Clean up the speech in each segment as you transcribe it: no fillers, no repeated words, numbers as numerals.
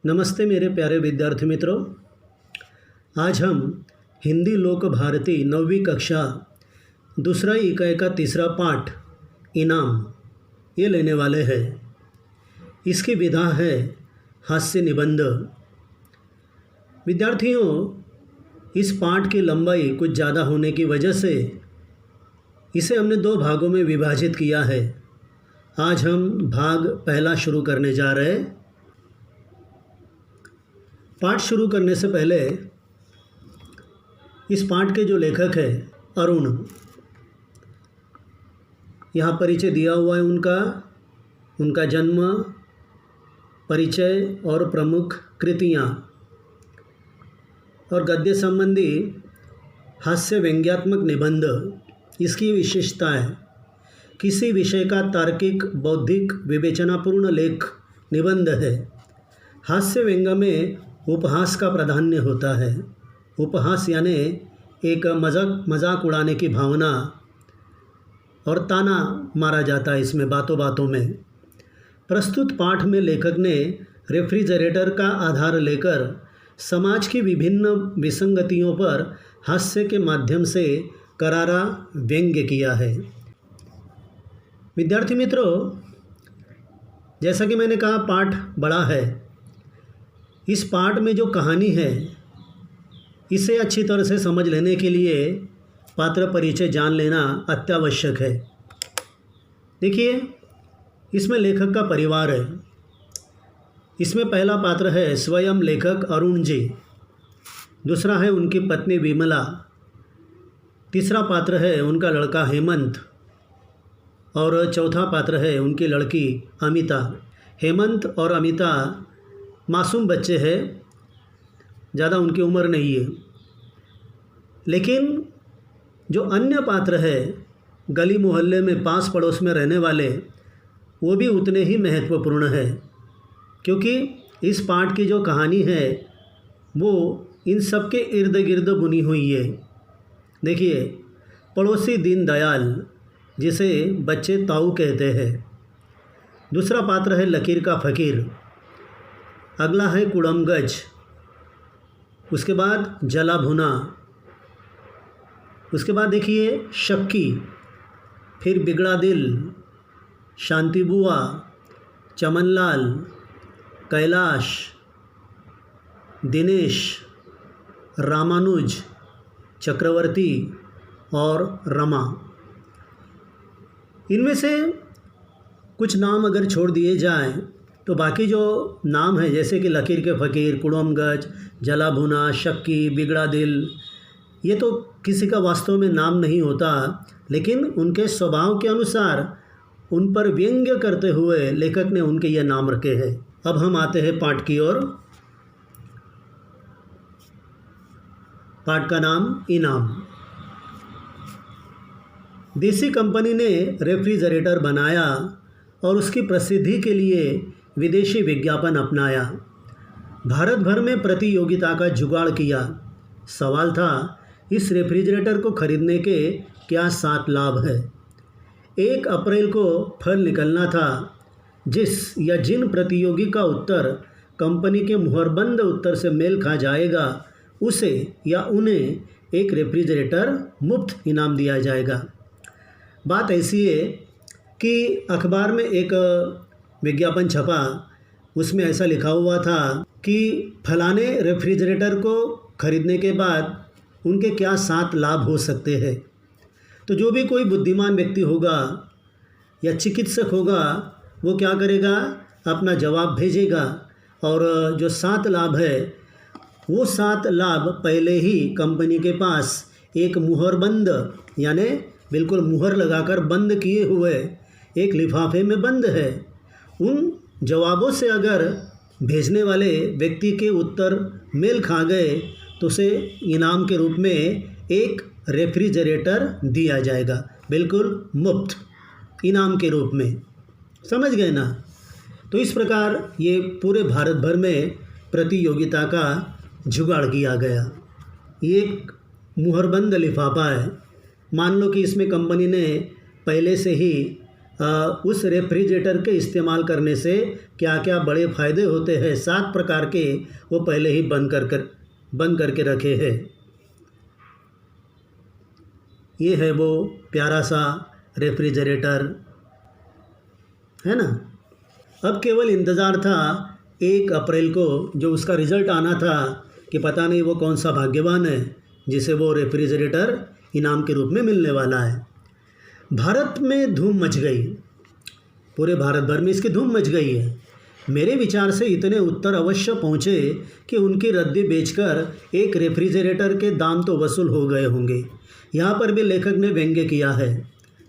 नमस्ते मेरे प्यारे विद्यार्थी मित्रों। आज हम हिंदी लोक भारती 9वीं कक्षा दूसरा इकाई का तीसरा पाठ इनाम ये लेने वाले हैं। इसकी विधा है हास्य निबंध। विद्यार्थियों, इस पाठ की लंबाई कुछ ज़्यादा होने की वजह से इसे हमने 2 भागों में विभाजित किया है। आज हम भाग पहला शुरू करने जा रहे हैं। पाठ शुरू करने से पहले इस पाठ के जो लेखक है अरुण, यहाँ परिचय दिया हुआ है उनका जन्म, परिचय और प्रमुख कृतियाँ और गद्य संबंधी हास्य व्यंग्यात्मक निबंध। इसकी विशेषता है किसी विषय का तार्किक बौद्धिक विवेचनापूर्ण लेख निबंध है। हास्य व्यंग्य में उपहास का प्राधान्य होता है। उपहास यानी एक मजाक उड़ाने की भावना और ताना मारा जाता है इसमें बातों बातों में। प्रस्तुत पाठ में लेखक ने रेफ्रिजरेटर का आधार लेकर समाज की विभिन्न विसंगतियों पर हास्य के माध्यम से करारा व्यंग्य किया है। विद्यार्थी मित्रों, जैसा कि मैंने कहा पाठ बड़ा है। इस पाठ में जो कहानी है इसे अच्छी तरह से समझ लेने के लिए पात्र परिचय जान लेना अत्यावश्यक है। देखिए, इसमें लेखक का परिवार है। इसमें पहला पात्र है स्वयं लेखक अरुण जी, दूसरा है उनकी पत्नी विमला, तीसरा पात्र है उनका लड़का हेमंत और चौथा पात्र है उनकी लड़की अमिता। हेमंत और अमिता मासूम बच्चे हैं, ज़्यादा उनकी उम्र नहीं है। लेकिन जो अन्य पात्र है गली मोहल्ले में पास पड़ोस में रहने वाले, वो भी उतने ही महत्वपूर्ण है, क्योंकि इस पाठ की जो कहानी है वो इन सब के इर्द गिर्द बुनी हुई है। देखिए, पड़ोसी दीनदयाल, जिसे बच्चे ताऊ कहते हैं। दूसरा पात्र है लकीर का फ़कीर। अगला है कुड़मगज। उसके बाद जला भुना। उसके बाद देखिए शक्की, फिर बिगड़ा दिल, शांति बुआ, चमनलाल, कैलाश, दिनेश, रामानुज, चक्रवर्ती और रमा। इनमें से कुछ नाम अगर छोड़ दिए जाएं तो बाकी जो नाम है, जैसे कि लकीर के फ़कीर, कुड़मगज, जला भुना, शक्की, बिगड़ा दिल, ये तो किसी का वास्तव में नाम नहीं होता, लेकिन उनके स्वभाव के अनुसार उन पर व्यंग्य करते हुए लेखक ने उनके ये नाम रखे हैं। अब हम आते हैं पाठ की ओर। पाठ का नाम इनाम। देसी कंपनी ने रेफ्रिजरेटर बनाया और उसकी प्रसिद्धि के लिए विदेशी विज्ञापन अपनाया। भारत भर में प्रतियोगिता का जुगाड़ किया। सवाल था, इस रेफ्रिजरेटर को खरीदने के क्या 7 लाभ है। 1 अप्रैल को फल निकलना था। जिस या जिन प्रतियोगी का उत्तर कंपनी के मुहरबंद उत्तर से मेल खा जाएगा, उसे या उन्हें एक रेफ्रिजरेटर मुफ्त इनाम दिया जाएगा। बात ऐसी है कि अखबार में एक विज्ञापन छपा, उसमें ऐसा लिखा हुआ था कि फलाने रेफ्रिजरेटर को खरीदने के बाद उनके क्या 7 लाभ हो सकते हैं। तो जो भी कोई बुद्धिमान व्यक्ति होगा या चिकित्सक होगा, वो क्या करेगा, अपना जवाब भेजेगा और जो 7 लाभ है वो 7 लाभ पहले ही कंपनी के पास एक मुहरबंद, यानी बिल्कुल मुहर लगाकर बंद किए हुए एक लिफाफे में बंद है। उन जवाबों से अगर भेजने वाले व्यक्ति के उत्तर मेल खा गए तो उसे इनाम के रूप में एक रेफ्रिजरेटर दिया जाएगा, बिल्कुल मुफ्त इनाम के रूप में। समझ गए ना। तो इस प्रकार ये पूरे भारत भर में प्रतियोगिता का जुगाड़ किया गया। ये एक मुहरबंद लिफाफा है। मान लो कि इसमें कंपनी ने पहले से ही उस रेफ्रिजरेटर के इस्तेमाल करने से क्या क्या बड़े फ़ायदे होते हैं, 7 प्रकार के वो पहले ही बंद करके रखे हैं। ये है वो प्यारा सा रेफ्रिजरेटर, है ना। अब केवल इंतज़ार था 1 अप्रैल को जो उसका रिज़ल्ट आना था कि पता नहीं वो कौन सा भाग्यवान है जिसे वो रेफ्रिजरेटर इनाम के रूप में मिलने वाला है। भारत में धूम मच गई, पूरे भारत भर में इसकी धूम मच गई है। मेरे विचार से इतने उत्तर अवश्य पहुँचे कि उनकी रद्दी बेचकर एक रेफ्रिजरेटर के दाम तो वसूल हो गए होंगे। यहाँ पर भी लेखक ने व्यंग्य किया है,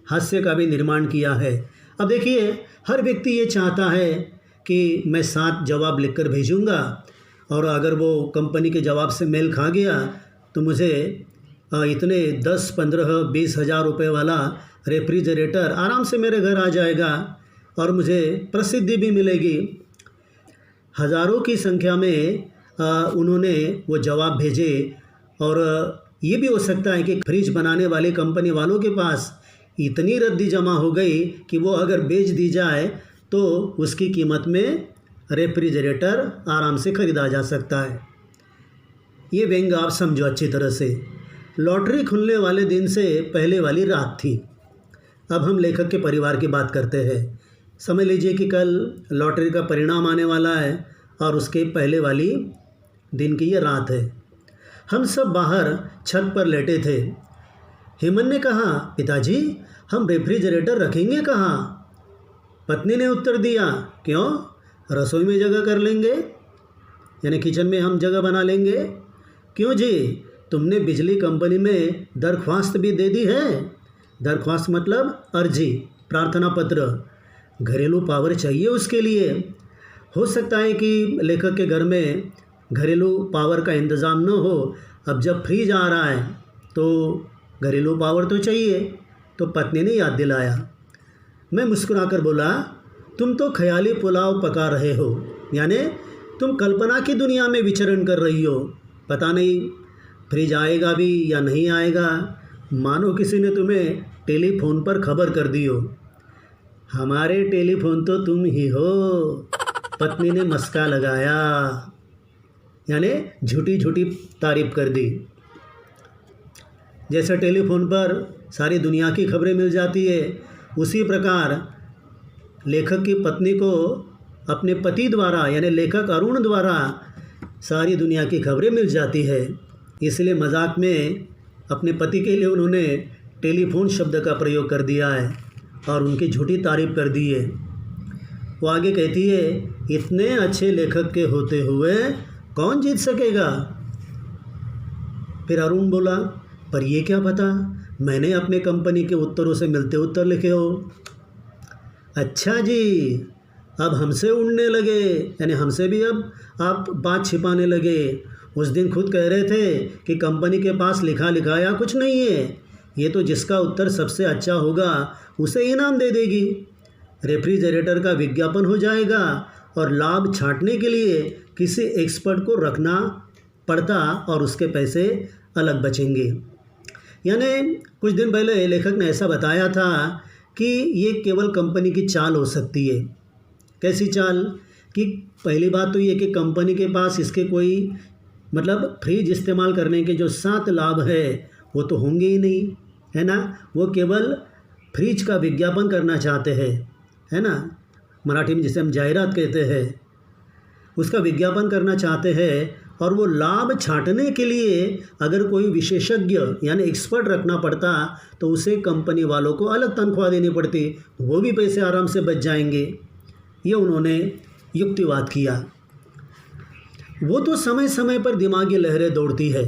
हास्य का भी निर्माण किया है। अब देखिए, हर व्यक्ति ये चाहता है कि मैं 7 जवाब लिखकर भेजूँगा और अगर वो कंपनी के जवाब से मेल खा गया तो मुझे इतने 10, 15, 20 हज़ार रुपये वाला रेफ्रिजरेटर आराम से मेरे घर आ जाएगा और मुझे प्रसिद्धि भी मिलेगी। हज़ारों की संख्या में उन्होंने वो जवाब भेजे और ये भी हो सकता है कि फ्रिज बनाने वाली कंपनी वालों के पास इतनी रद्दी जमा हो गई कि वो अगर बेच दी जाए तो उसकी कीमत में रेफ्रिजरेटर आराम से ख़रीदा जा सकता है। ये व्यंग्य आप समझो अच्छी तरह से। लॉटरी खुलने वाले दिन से पहले वाली रात थी। अब हम लेखक के परिवार की बात करते हैं। समझ लीजिए कि कल लॉटरी का परिणाम आने वाला है और उसके पहले वाली दिन की ये रात है। हम सब बाहर छत पर लेटे थे। हेमंत ने कहा, पिताजी हम रेफ्रिजरेटर रखेंगे कहाँ? पत्नी ने उत्तर दिया, क्यों, रसोई में जगह कर लेंगे, यानी किचन में हम जगह बना लेंगे। क्यों जी, तुमने बिजली कंपनी में दरख्वास्त भी दे दी है? दरख्वास्त मतलब अर्जी, प्रार्थना पत्र। घरेलू पावर चाहिए उसके लिए। हो सकता है कि लेखक के घर में घरेलू पावर का इंतज़ाम न हो। अब जब फ्रिज आ रहा है तो घरेलू पावर तो चाहिए। तो पत्नी ने याद दिलाया। मैं मुस्कुराकर बोला, तुम तो ख्याली पुलाव पका रहे हो, यानी तुम कल्पना की दुनिया में विचरण कर रही हो। पता नहीं फ्रिज आएगा भी या नहीं आएगा, मानो किसी ने तुम्हें टेलीफोन पर खबर कर दी हो। हमारे टेलीफोन तो तुम ही हो, पत्नी ने मस्का लगाया, यानी झूठी झूठी तारीफ कर दी। जैसे टेलीफोन पर सारी दुनिया की खबरें मिल जाती है, उसी प्रकार लेखक की पत्नी को अपने पति द्वारा यानी लेखक अरुण द्वारा सारी दुनिया की खबरें मिल जाती है। इसलिए मजाक में अपने पति के लिए उन्होंने टेलीफोन शब्द का प्रयोग कर दिया है और उनकी झूठी तारीफ कर दी है। वो आगे कहती है, इतने अच्छे लेखक के होते हुए कौन जीत सकेगा? फिर अरुण बोला, पर ये क्या पता, मैंने अपने कंपनी के उत्तरों से मिलते उत्तर लिखे हो। अच्छा जी, अब हमसे उड़ने लगे, यानी हमसे भी अब आप बात छिपाने लगे। उस दिन खुद कह रहे थे कि कंपनी के पास लिखा लिखाया कुछ नहीं है, ये तो जिसका उत्तर सबसे अच्छा होगा उसे इनाम दे देगी। रेफ्रिजरेटर का विज्ञापन हो जाएगा और लाभ छांटने के लिए किसी एक्सपर्ट को रखना पड़ता और उसके पैसे अलग बचेंगे। यानी कुछ दिन पहले लेखक ने ऐसा बताया था कि ये केवल कंपनी की चाल हो सकती है। कैसी चाल? कि पहली बात तो ये कि कंपनी के पास इसके कोई मतलब फ्रिज इस्तेमाल करने के जो 7 लाभ है वो तो होंगे ही नहीं, है ना। वो केवल फ्रिज का विज्ञापन करना चाहते हैं, है ना, मराठी में जिसे हम जाहिरात कहते हैं, उसका विज्ञापन करना चाहते हैं। और वो लाभ छांटने के लिए अगर कोई विशेषज्ञ यानी एक्सपर्ट रखना पड़ता तो उसे कंपनी वालों को अलग तनख्वाह देनी पड़ती, वो भी पैसे आराम से बच जाएंगे। ये उन्होंने युक्तिवाद किया। वो तो समय समय पर दिमागी लहरें दौड़ती है,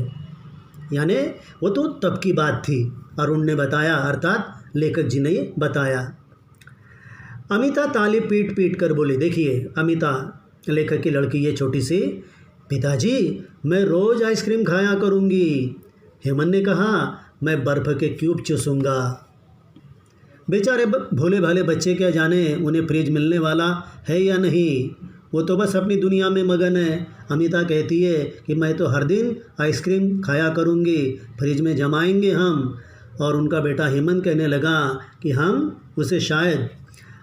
यानी वो तो तब की बात थी, अरुण ने बताया, अर्थात लेखक जी ने बताया। अमिता ताली पीट पीट कर बोली। देखिए अमिता लेखक की लड़की ये छोटी सी, पिताजी मैं रोज़ आइसक्रीम खाया करूँगी। हेमंत ने कहा, मैं बर्फ़ के क्यूब चूसूँगा। बेचारे भोले भाले बच्चे क्या जाने उन्हें फ्रिज मिलने वाला है या नहीं, वो तो बस अपनी दुनिया में मगन है। अमिता कहती है कि मैं तो हर दिन आइसक्रीम खाया करूँगी, फ्रिज में जमाएंगे हम। और उनका बेटा हेमंत कहने लगा कि हम उसे शायद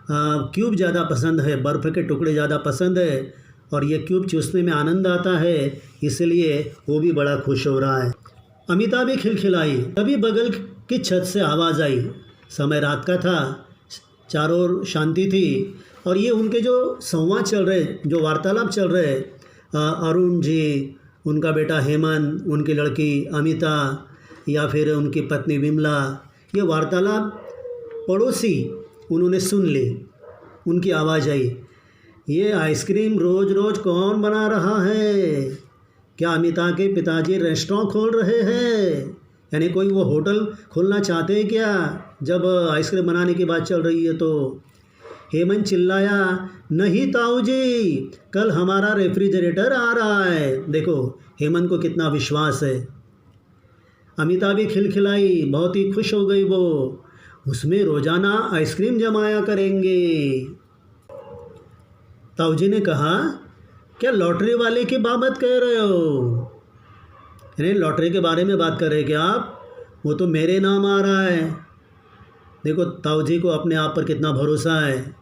क्यूब ज़्यादा पसंद है, बर्फ़ के टुकड़े ज़्यादा पसंद है और ये क्यूब चूसने में आनंद आता है, इसलिए वो भी बड़ा खुश हो रहा है। अमिता भी खिलखिलाई। तभी बगल की छत से आवाज़ आई। समय रात का था, चारों ओर शांति थी और ये उनके जो संवाद चल रहे, जो वार्तालाप चल रहे, अरुण जी, उनका बेटा हेमंत, उनकी लड़की अमिता या फिर उनकी पत्नी विमला, ये वार्तालाप पड़ोसी उन्होंने सुन ली। उनकी आवाज़ आई, ये आइसक्रीम रोज़ रोज़ कौन बना रहा है? क्या अमिता के पिताजी रेस्टोरेंट खोल रहे हैं? यानी कोई वो होटल खोलना चाहते हैं क्या, जब आइसक्रीम बनाने की बात चल रही है? तो हेमंत चिल्लाया, नहीं ताऊ जी, कल हमारा रेफ्रिजरेटर आ रहा है। देखो हेमंत को कितना विश्वास है। अमिता भी खिलखिलाई, बहुत ही खुश हो गई वो। उसमें रोज़ाना आइसक्रीम जमाया करेंगे। ताऊ जी ने कहा, क्या लॉटरी वाले की बात कह रहे हो? यानी लॉटरी के बारे में बात कर रहे हैं क्या आप? वो तो मेरे नाम आ रहा है। देखो ताऊ जी को अपने आप पर कितना भरोसा है।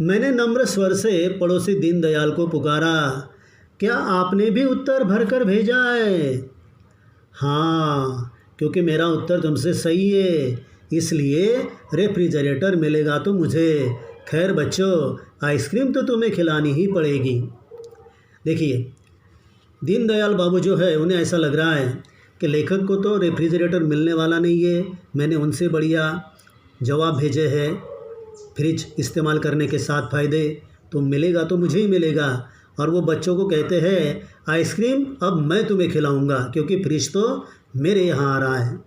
मैंने नम्र स्वर से पड़ोसी दीनदयाल को पुकारा, क्या आपने भी उत्तर भरकर भेजा है? हाँ, क्योंकि मेरा उत्तर तुमसे सही है, इसलिए रेफ्रिजरेटर मिलेगा तो मुझे। खैर बच्चों, आइसक्रीम तो तुम्हें खिलानी ही पड़ेगी। देखिए दीनदयाल बाबू जो है, उन्हें ऐसा लग रहा है कि लेखक को तो रेफ्रिजरेटर मिलने वाला नहीं है। मैंने उनसे बढ़िया जवाब भेजे हैं, फ्रिज इस्तेमाल करने के 7 फ़ायदे, तो मिलेगा तो मुझे ही मिलेगा। और वो बच्चों को कहते हैं, आइसक्रीम अब मैं तुम्हें खिलाऊंगा क्योंकि फ्रिज तो मेरे यहाँ आ रहा है।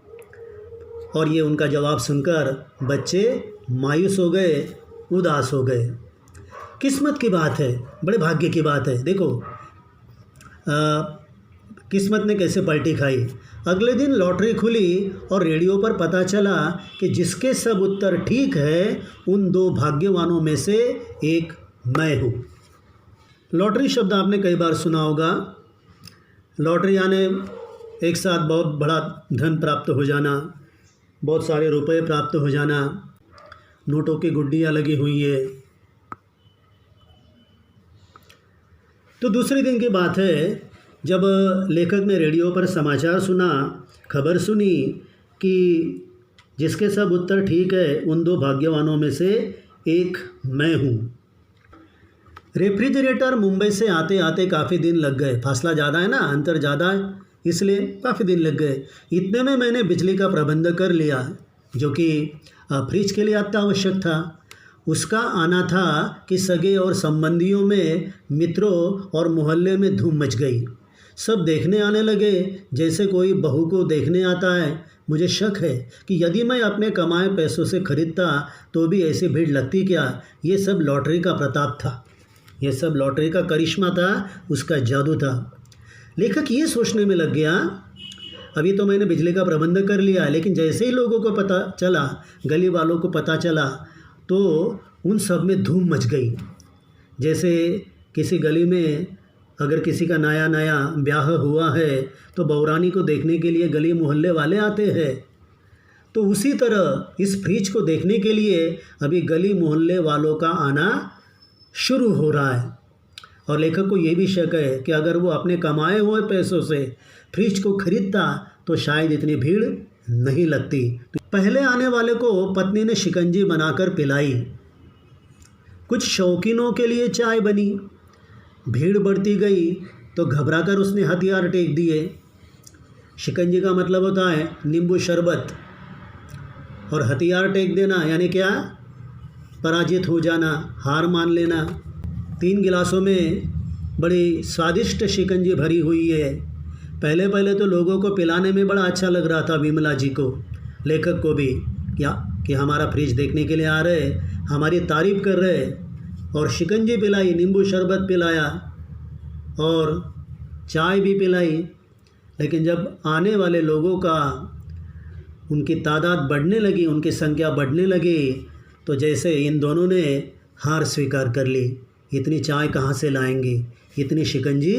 और ये उनका जवाब सुनकर बच्चे मायूस हो गए, उदास हो गए। किस्मत की बात है, बड़े भाग्य की बात है। देखो किस्मत ने कैसे पलटी खाई। अगले दिन लॉटरी खुली और रेडियो पर पता चला कि जिसके सब उत्तर ठीक है, उन 2 भाग्यवानों में से एक मैं हूँ। लॉटरी शब्द आपने कई बार सुना होगा। लॉटरी यानी एक साथ बहुत बड़ा धन प्राप्त हो जाना, बहुत सारे रुपए प्राप्त हो जाना, नोटों की गुड्डियाँ लगी हुई है। तो दूसरे दिन की बात है, जब लेखक ने रेडियो पर समाचार सुना, खबर सुनी कि जिसके सब उत्तर ठीक है, उन 2 भाग्यवानों में से एक मैं हूँ। रेफ्रिजरेटर मुंबई से आते आते काफ़ी दिन लग गए। फासला ज़्यादा है ना, अंतर ज़्यादा है, इसलिए काफ़ी दिन लग गए। इतने में मैंने बिजली का प्रबंध कर लिया, जो कि फ्रिज के लिए अत्यावश्यक था। उसका आना था कि सगे और संबंधियों में, मित्रों और मोहल्ले में धूम मच गई। सब देखने आने लगे जैसे कोई बहू को देखने आता है। मुझे शक है कि यदि मैं अपने कमाए पैसों से खरीदता तो भी ऐसी भीड़ लगती क्या। ये सब लॉटरी का प्रताप था, ये सब लॉटरी का करिश्मा था, उसका जादू था। लेखक ये सोचने में लग गया, अभी तो मैंने बिजली का प्रबंध कर लिया, लेकिन जैसे ही लोगों को पता चला, गली वालों को पता चला, तो उन सब में धूम मच गई। जैसे किसी गली में अगर किसी का नया नया ब्याह हुआ है तो बहुरानी को देखने के लिए गली मोहल्ले वाले आते हैं, तो उसी तरह इस फ्रिज को देखने के लिए अभी गली मोहल्ले वालों का आना शुरू हो रहा है। और लेखक को ये भी शक है कि अगर वो अपने कमाए हुए पैसों से फ्रिज को खरीदता तो शायद इतनी भीड़ नहीं लगती। तो पहले आने वाले को पत्नी ने शिकंजी बनाकर पिलाई, कुछ शौकीनों के लिए चाय बनी। भीड़ बढ़ती गई तो घबराकर उसने हथियार टेक दिए। शिकंजी का मतलब होता है नींबू शरबत, और हथियार टेक देना यानी क्या, पराजित हो जाना, हार मान लेना। 3 गिलासों में बड़ी स्वादिष्ट शिकंजी भरी हुई है। पहले पहले तो लोगों को पिलाने में बड़ा अच्छा लग रहा था, विमला जी को, लेखक को भी, क्या कि हमारा फ्रिज देखने के लिए आ रहे, हमारी तारीफ़ कर रहे। और शिकंजी पिलाई, नींबू शरबत पिलाया और चाय भी पिलाई। लेकिन जब आने वाले लोगों का, उनकी तादाद बढ़ने लगी, उनकी संख्या बढ़ने लगी, तो जैसे इन दोनों ने हार स्वीकार कर ली। इतनी चाय कहाँ से लाएंगे, इतनी शिकंजी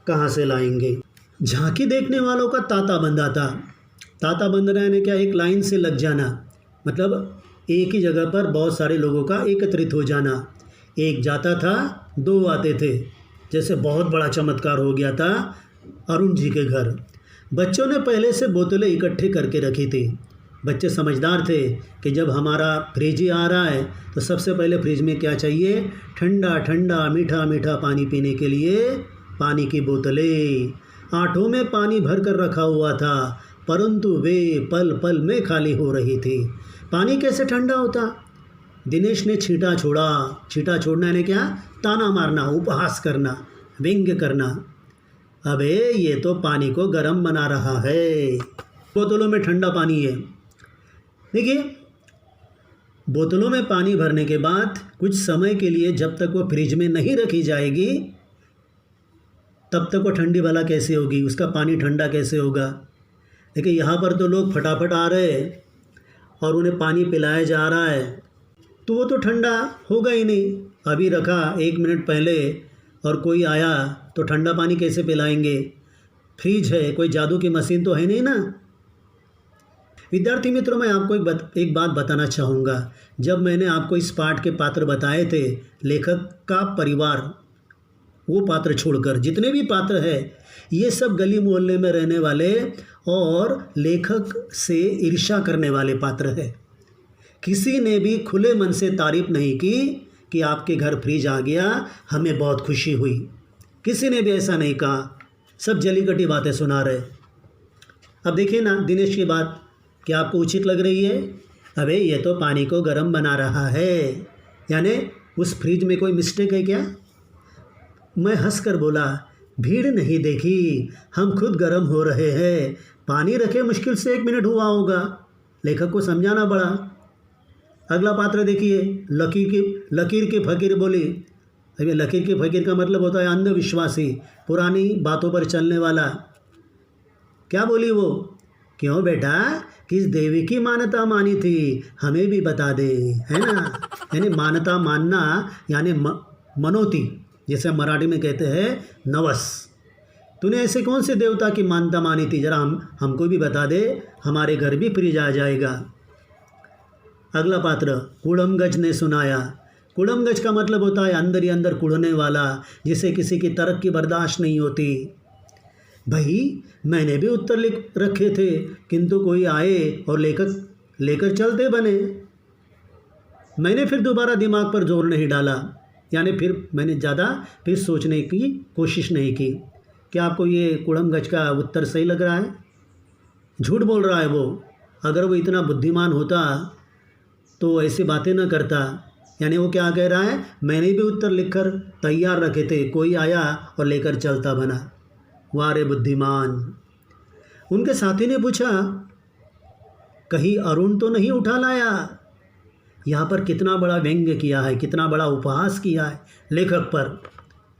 कहाँ से लाएंगे। झांकी देखने वालों का तांता बंधा था। तांता बंधना यानी क्या, एक लाइन से लग जाना, मतलब एक ही जगह पर बहुत सारे लोगों का एकत्रित हो जाना। एक जाता था, दो आते थे। जैसे बहुत बड़ा चमत्कार हो गया था अरुण जी के घर। बच्चों ने पहले से बोतलें इकट्ठी करके रखी थी। बच्चे समझदार थे कि जब हमारा फ्रिज ही आ रहा है तो सबसे पहले फ्रिज में क्या चाहिए, ठंडा ठंडा मीठा मीठा पानी पीने के लिए पानी की बोतलें। आठों में पानी भर कर रखा हुआ था, परंतु वे पल पल में खाली हो रही थी। पानी कैसे ठंडा होता? दिनेश ने छींटा छोड़ा। छींटा छोड़ना यानी क्या? ताना मारना, उपहास करना, व्यंग्य करना। अबे ये तो पानी को गर्म बना रहा है, बोतलों में ठंडा पानी है। देखिए, बोतलों में पानी भरने के बाद कुछ समय के लिए जब तक वो फ्रिज में नहीं रखी जाएगी तब तक वो ठंडी भला कैसे होगी, उसका पानी ठंडा कैसे होगा। देखिए यहाँ पर तो लोग फटाफट आ रहे और उन्हें पानी पिलाया जा रहा है, तो वो तो ठंडा होगा ही नहीं। अभी रखा 1 मिनट पहले और कोई आया तो ठंडा पानी कैसे पिलाएंगे? फ्रिज है, कोई जादू की मशीन तो है नहीं ना। विद्यार्थी मित्रों, मैं आपको एक बात बताना चाहूँगा। जब मैंने आपको इस पाठ के पात्र बताए थे, लेखक का परिवार, वो पात्र छोड़कर जितने भी पात्र हैं ये सब गली मोहल्ले में रहने वाले और लेखक से ईर्ष्या करने वाले पात्र हैं। किसी ने भी खुले मन से तारीफ नहीं की कि आपके घर फ्रिज आ गया, हमें बहुत खुशी हुई। किसी ने भी ऐसा नहीं कहा, सब जलीकटी बातें सुना रहे। अब देखिए ना, दिनेश की बात क्या आपको उचित लग रही है? अबे ये तो पानी को गर्म बना रहा है, यानी उस फ्रिज में कोई मिस्टेक है क्या? मैं हंसकर बोला, भीड़ नहीं देखी, हम खुद गर्म हो रहे हैं। पानी रखे मुश्किल से 1 मिनट हुआ होगा। लेखक को समझाना पड़ा। अगला पात्र देखिए, लकीर की फकीर बोली। अभी लकीर की फकीर का मतलब होता है अंधविश्वासी, पुरानी बातों पर चलने वाला। क्या बोली वो? क्यों बेटा, किस देवी की मान्यता मानी थी, हमें भी बता दे, है ना। यानी मान्यता मानना यानी मनोती, जैसे मराठी में कहते हैं नवस। तूने ऐसे कौन से देवता की मान्यता मानी थी, जरा हमको भी बता दे, हमारे घर भी फ्रिज आ जाएगा। अगला पात्र कुड़मगज ने सुनाया। कुड़मगज का मतलब होता है अंदर ही अंदर कुड़ने वाला, जिसे किसी की तरक की बर्दाश्त नहीं होती। भाई मैंने भी उत्तर लिख रखे थे, किंतु कोई आए और लेकर चलते बने। मैंने फिर दोबारा दिमाग पर जोर नहीं डाला, यानी फिर मैंने ज़्यादा फिर सोचने की कोशिश नहीं की। क्या आपको ये कुड़मगज का उत्तर सही लग रहा है? झूठ बोल रहा है वो। अगर वो इतना बुद्धिमान होता तो ऐसी बातें न करता। यानी वो क्या कह रहा है, मैंने भी उत्तर लिखकर तैयार रखे थे, कोई आया और लेकर चलता बना। वाह रे बुद्धिमान। उनके साथी ने पूछा, कहीं अरुण तो नहीं उठा लाया? यहाँ पर कितना बड़ा व्यंग्य किया है, कितना बड़ा उपहास किया है लेखक पर।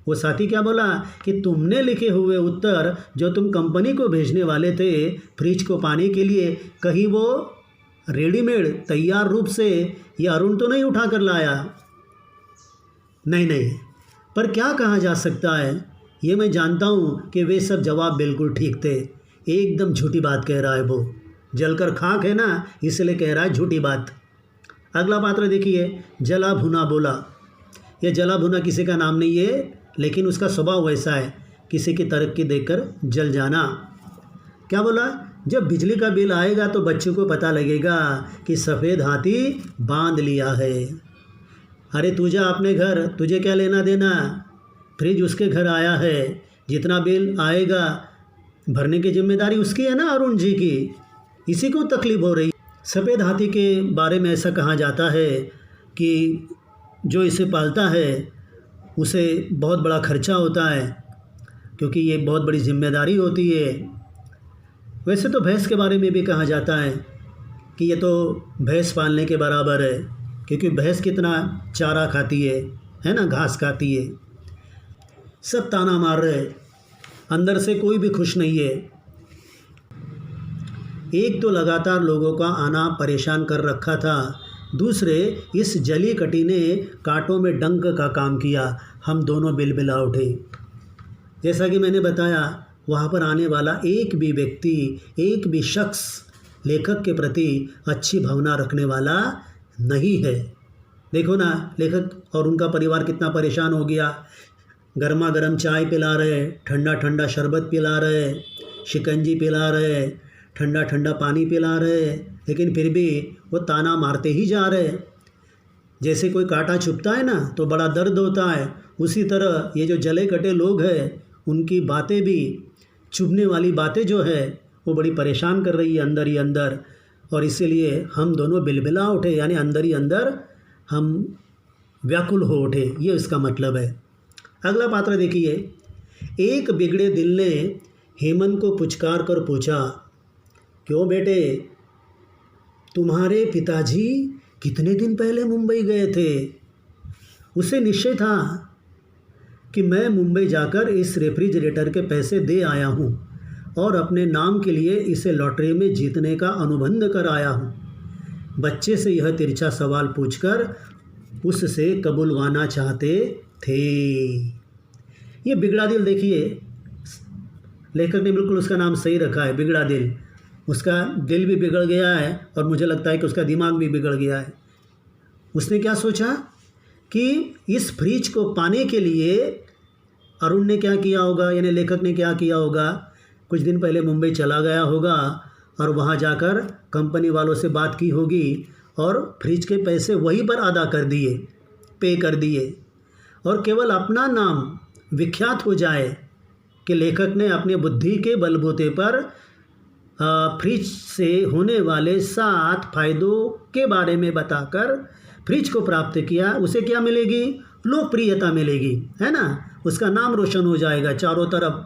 वो साथी क्या बोला कि तुमने लिखे हुए उत्तर जो तुम कंपनी को भेजने वाले थे फ्रिज को पाने के लिए, कहीं वो रेडीमेड तैयार रूप से ये अरुण तो नहीं उठा कर लाया? नहीं, पर क्या कहा जा सकता है, ये मैं जानता हूँ कि वे सब जवाब बिल्कुल ठीक थे। एकदम झूठी बात कह रहा है वो, जलकर खाक है ना, इसलिए कह रहा है झूठी बात। अगला पात्र देखिए, जला भुना बोला। यह जला भुना किसी का नाम नहीं है, लेकिन उसका स्वभाव वैसा है, किसी की तरक्की देखकर जल जाना। क्या बोला? जब बिजली का बिल आएगा तो बच्चों को पता लगेगा कि सफ़ेद हाथी बांध लिया है। अरे तू जा अपने घर, तुझे क्या लेना देना, फ्रिज उसके घर आया है, जितना बिल आएगा भरने की जिम्मेदारी उसकी है ना, अरुण जी की। इसी को तकलीफ हो रही। सफ़ेद हाथी के बारे में ऐसा कहा जाता है कि जो इसे पालता है उसे बहुत बड़ा खर्चा होता है, क्योंकि ये बहुत बड़ी जिम्मेदारी होती है। वैसे तो भैंस के बारे में भी कहा जाता है कि ये तो भैंस पालने के बराबर है, क्योंकि भैंस कितना चारा खाती है ना, घास खाती है। सब ताना मार रहे, अंदर से कोई भी खुश नहीं है। एक तो लगातार लोगों का आना परेशान कर रखा था, दूसरे इस जली कटी ने कांटों में डंक का काम किया। हम दोनों बिलबिला उठे। जैसा कि मैंने बताया, वहाँ पर आने वाला एक भी व्यक्ति, एक भी शख्स लेखक के प्रति अच्छी भावना रखने वाला नहीं है। देखो ना, लेखक और उनका परिवार कितना परेशान हो गया। गर्मा गर्म चाय पिला रहे, ठंडा ठंडा शरबत पिला रहे, शिकंजी पिला रहे, ठंडा ठंडा पानी पिला रहे, लेकिन फिर भी वो ताना मारते ही जा रहे। जैसे कोई कांटा चुभता है ना तो बड़ा दर्द होता है, उसी तरह ये जो जले कटे लोग हैं उनकी बातें भी, चुभने वाली बातें जो है वो बड़ी परेशान कर रही है अंदर ही अंदर, और इसीलिए हम दोनों बिलबिला उठे, यानी अंदर ही अंदर हम व्याकुल हो उठे, ये इसका मतलब है। अगला पात्र देखिए। एक बिगड़े दिल ने हेमंत को पुचकार कर पूछा, क्यों बेटे, तुम्हारे पिताजी कितने दिन पहले मुंबई गए थे? उसे निश्चय था कि मैं मुंबई जाकर इस रेफ्रिजरेटर के पैसे दे आया हूँ और अपने नाम के लिए इसे लॉटरी में जीतने का अनुबंध कर आया हूँ। बच्चे से यह तिरछा सवाल पूछकर उससे कबूलवाना चाहते थे। ये बिगड़ा दिल देखिए, लेखक ने बिल्कुल उसका नाम सही रखा है, बिगड़ा दिल। उसका दिल भी बिगड़ गया है और मुझे लगता है कि उसका दिमाग भी बिगड़ गया है। उसने क्या सोचा कि इस फ्रिज को पाने के लिए अरुण ने क्या किया होगा, यानी लेखक ने क्या किया होगा, कुछ दिन पहले मुंबई चला गया होगा और वहाँ जाकर कंपनी वालों से बात की होगी और फ्रिज के पैसे वहीं पर अदा कर दिए, पे कर दिए, और केवल अपना नाम विख्यात हो जाए कि लेखक ने अपने बुद्धि के बलबूते पर फ्रिज से होने वाले 7 फायदों के बारे में बताकर फ्रिज को प्राप्त किया। उसे क्या मिलेगी? लोकप्रियता मिलेगी, है ना, उसका नाम रोशन हो जाएगा चारों तरफ।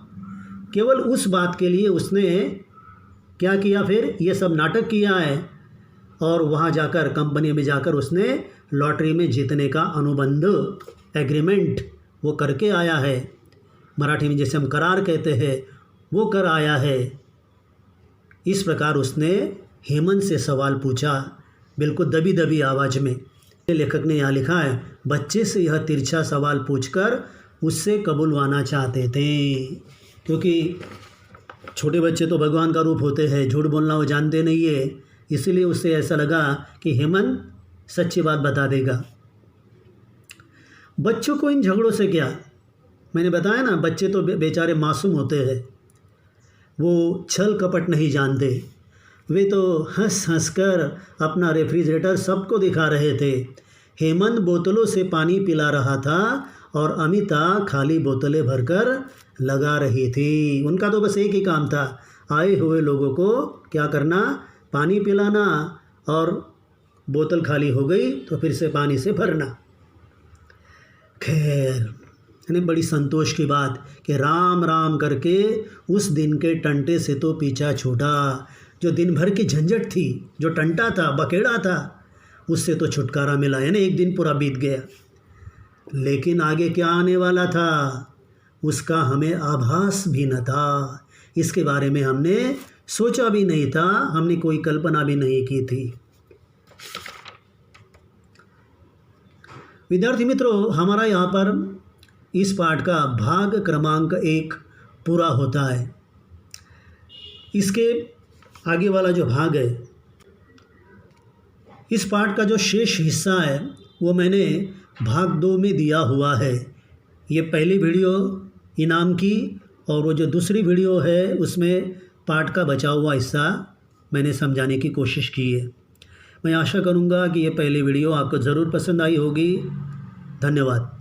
केवल उस बात के लिए उसने क्या किया, फिर ये सब नाटक किया है और वहाँ जाकर कंपनी में जाकर उसने लॉटरी में जीतने का अनुबंध, एग्रीमेंट वो करके आया है। मराठी में जैसे हम करार कहते हैं, वो कर आया है। इस प्रकार उसने हेमंत से सवाल पूछा, बिल्कुल दबी दबी आवाज़ में। लेखक ने यहाँ लिखा है, बच्चे से यह तिरछा सवाल पूछकर उससे कबूलवाना चाहते थे, क्योंकि छोटे बच्चे तो भगवान का रूप होते हैं, झूठ बोलना वो जानते नहीं है, इसीलिए उससे ऐसा लगा कि हेमंत सच्ची बात बता देगा। बच्चों को इन झगड़ों से क्या, मैंने बताया ना, बच्चे तो बेचारे मासूम होते हैं, वो छल कपट नहीं जानते। वे तो हंस हंस कर अपना रेफ्रिजरेटर सबको दिखा रहे थे। हेमंत बोतलों से पानी पिला रहा था और अमिता खाली बोतलें भरकर लगा रही थी। उनका तो बस एक ही काम था, आए हुए लोगों को क्या करना, पानी पिलाना, और बोतल खाली हो गई तो फिर से पानी से भरना। खैर, यानी बड़ी संतोष की बात कि राम राम करके उस दिन के टंटे से तो पीछा छूटा। जो दिन भर की झंझट थी, जो टंटा था, बकेड़ा था, उससे तो छुटकारा मिला, यानी एक दिन पूरा बीत गया। लेकिन आगे क्या आने वाला था उसका हमें आभास भी न था, इसके बारे में हमने सोचा भी नहीं था, हमने कोई कल्पना भी नहीं की थी। विद्यार्थी मित्रों, हमारा यहाँ पर इस पाठ का भाग क्रमांक 1 पूरा होता है। इसके आगे वाला जो भाग है, इस पाठ का जो शेष हिस्सा है वो मैंने भाग 2 में दिया हुआ है। ये पहली वीडियो इनाम की, और वो जो दूसरी वीडियो है उसमें पाठ का बचा हुआ हिस्सा मैंने समझाने की कोशिश की है। मैं आशा करूँगा कि ये पहली वीडियो आपको ज़रूर पसंद आई होगी। धन्यवाद।